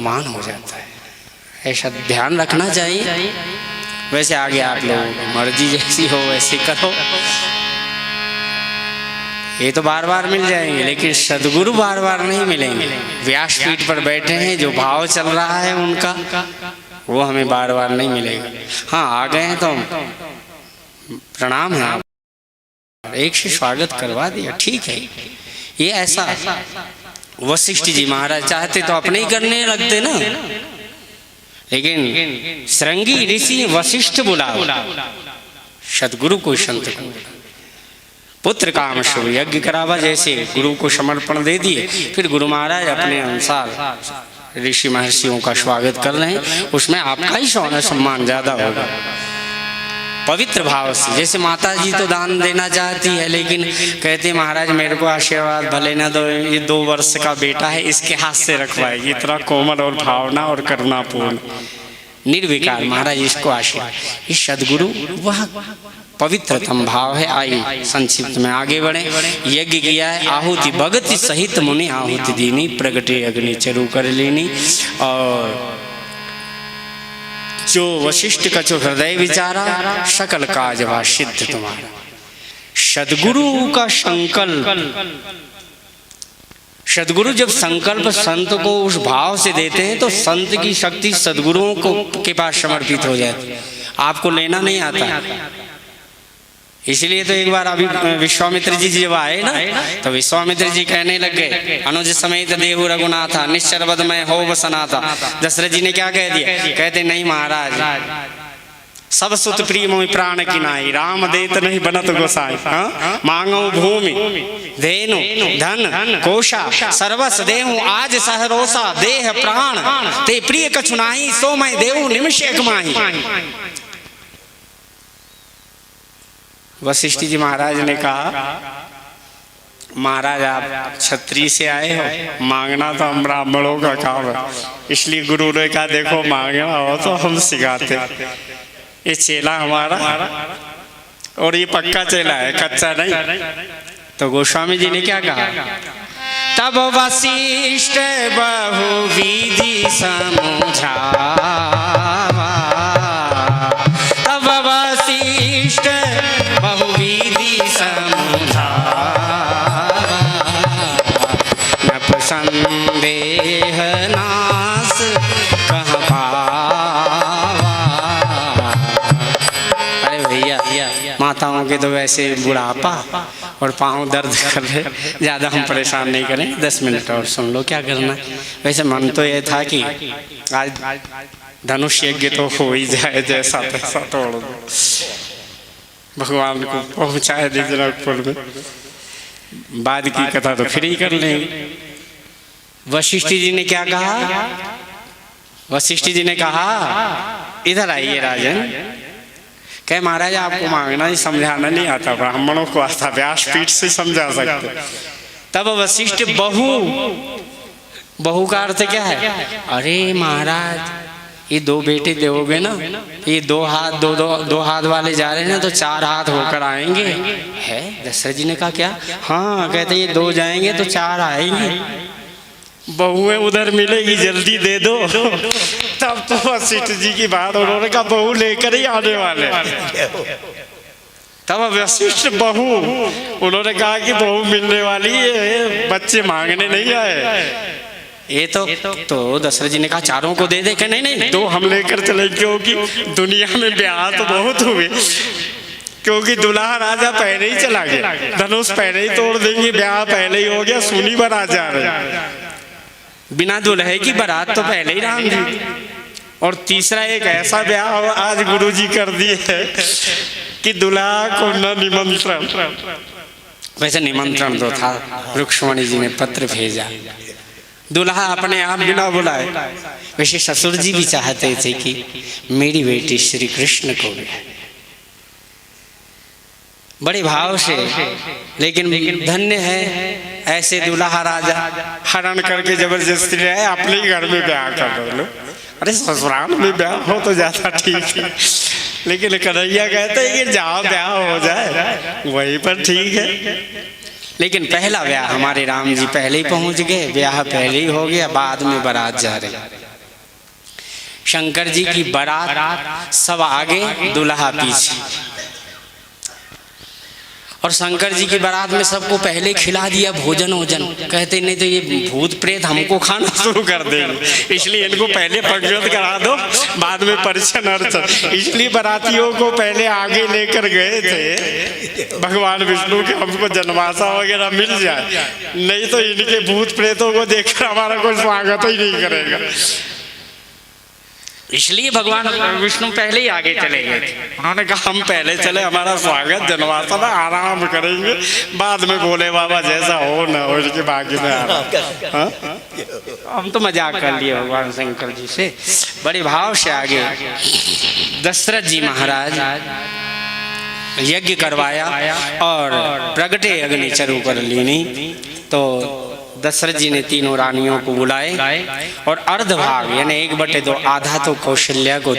मान हो जाता है। ऐसा ध्यान रखना चाहिए। वैसे आगे आप लोग मर्जी जैसी हो वैसे करो, ये तो बार बार मिल जाएंगे, लेकिन सदगुरु बार बार नहीं मिलेंगे। व्यासपीठ पर बैठे हैं, जो भाव चल रहा है उनका, वो हमें बार बार नहीं मिलेगा। हाँ, आ गए हैं तो प्रणाम है, आप एक से स्वागत करवा दिया, ठीक है। ये ऐसा वशिष्ठ जी महाराज चाहते तो अपने ही करने लगते ना, लेकिन श्रृंगी ऋषि वशिष्ठ बुला सदगुरु को, संत को, पुत्र काम शुभ यज्ञ करावा। जैसे गुरु को समर्पण दे दिए, फिर गुरु महाराज अपने अनुसार ऋषि महर्षियों का स्वागत कर रहे हैं। उसमें आपका ही सम्मान ज्यादा होगा, पवित्र भाव से। जैसे माता जी तो दान देना चाहती है, लेकिन कहते महाराज मेरे को आशीर्वाद भले ना दो, ये 2 वर्ष का बेटा है, इसके हाथ से रखवाएगी। इतना कोमल और भावना और करुणापूर्ण निर्विकार महाराज इसको आशीर्वाद। इस सदगुरु वह पवित्रतम भाव है। आइए संक्षिप्त में आगे बढ़े। यज्ञ किया है, आहुति भगति सहित मुनि आहुति दीनी, प्रगटे अग्नि चरु कर लेनी। और जो वशिष्ठ कछु हृदय विचारा, सकल काज वा सिद्ध तुम्हारा। सदगुरु का संकल्प, सदगुरु जब संकल्प संत को उस भाव से देते हैं तो संत की शक्ति सदगुरुओं को के पास समर्पित हो जाती है। आपको लेना नहीं आता। इसलिए तो एक बार अभी विश्वामित्र जी जब आए ना, तो विश्वामित्र जी कहने लग गए, अनुज समेत देहु रघुनाथा, निश्चर वदमय हो वसनाथा। दशरथ जी ने क्या कह दिया? कहते नहीं महाराज, सब सुत प्रिय मोहि प्राण की नाई, राम देत नहीं बनत गोसाई। मांगो भूमि धेनु धन कोशा, सर्वस देहु आज सहरोसा, देह प्राण ते प्रिय कछु नाही, सो मैं देहु निमिष एक माही। वशिष्ठ जी महाराज ने कहा, महाराज आप क्षत्रिय से आए हो, मांगना तो हम ब्राह्मणों का काम है। इसलिए गुरु ने कहा देखो मांगना हो तो हम सिखाते। ये चेला हमारा, और ये पक्का चेला है, कच्चा नहीं। तो गोस्वामी जी ने क्या कहा? तब वशिष्ठ बहुविधि समझावा, तब वशिष्ठ बहुविधि समझावा, नप संदेह नाश कह पावा। अरे भैया, माताओं के तो वैसे बुढ़ापा और पाँव दर्द कर रहे, ज़्यादा हम परेशान नहीं करें, 10 मिनट और सुन लो, क्या करना। वैसे मन तो ये था कि आज धनुष यज्ञ तो हो ही जाए, जैसा तैसा तोड़ दो, भगवान को पहुँचाए दे जनकपुर में। बाद की कथा तो फिर ही कर लेंगे। वशिष्ठ जी ने क्या कहा? वशिष्ठ जी ने कहा इधर आइए राजन। कहे महाराज आपको मांगना ही समझाना नहीं आता, ब्राह्मणों को आता, व्यासपीठ से समझा सकते। तब वशिष्ठ बहु का अर्थ क्या है? अरे महाराज ये 2 बेटे दोगे ना, ये 2 हाथ दो हाथ वाले जा रहे हैं ना, तो 4 हाथ होकर आएंगे। है? दशरथ जी ने कहा क्या? हाँ, कहते ये 2 जाएंगे तो 4 आएंगे। बहुएं उधर मिलेगी, जल्दी दे दो। तब तो वशिष्ठ जी की बात, उन्होंने कहा बहू लेकर ही आने वाले। तब वशिष्ठ बहू, उन्होंने कहा कि बहू मिलने वाली है, बच्चे मांगने नहीं आए। ये तो दशरथ जी ने कहा 4 को दे दे। कि नहीं 2 हम लेकर चले, क्योंकि दुनिया में ब्याह तो बहुत हुए, क्योंकि दुल्हा राजा पहले ही चला गया, धनुष पहले ही तोड़ देंगे, ब्याह पहले ही हो गया, सुनी बारात जा रही, बिना दुल्हे की बारात तो पहले ही राम जी। और तीसरा एक ऐसा ब्याह आज गुरुजी कर दिए है कि दुल्हा को न निमंत्रण। वैसे निमंत्रण तो था, रुक्ष्मणी जी ने पत्र भेजा, दुल्हा अपने आप बिना बुलाए। वैसे ससुर जी भी चाहते थे कि मेरी बेटी श्री कृष्ण को भी, बड़े भाव से। लेकिन धन्य है ऐसे दुल्हा राजा, हरण करके जबरदस्ती रहे, अपने ही घर में ब्याह कर लो। अरे ससुराल में ब्याह हो तो ज्यादा ठीक है, लेकिन कन्हैया कहते हैं कि जहाँ ब्याह हो जाए वहीं पर ठीक है। लेकिन पहला ब्याह हमारे राम जी पहले ही पहुंच गए, ब्याह पहले ही हो गया, बाद में बारात जा रही। शंकर जी की बारात सब आगे, दूल्हा पीछे। और शंकर जी की बारात में सबको पहले खिला दिया भोजन वोजन। कहते नहीं तो ये भूत प्रेत हमको खाना शुरू कर देंगे, इसलिए इनको पहले प्रज्वलित करा दो, बाद में परिचन अर्चन। इसलिए बारातियों को पहले आगे लेकर गए थे भगवान विष्णु के, हमको जनवासा वगैरह मिल जाए, नहीं तो इनके भूत प्रेतों को देखकर हमारा कोई स्वागत ही नहीं करेगा। इसलिए भगवान विष्णु पहले ही आगे चले गए थे। उन्होंने कहा हम पहले चले, हमारा स्वागत जनवासा में आराम करेंगे, बाद में बोले बाबा जैसा हो न हो, इसके बाकी में आराम। हम तो मजाक कर लिए भगवान शंकर जी से, बड़े भाव से आगे। दशरथ जी महाराज यज्ञ करवाया और प्रगटे अग्नि चरु कर लीनी। तो दशरथ जी ने तीनों रानियों को बुलाए और अर्धभाग यानी 1/2 आधा तो कौशल्या को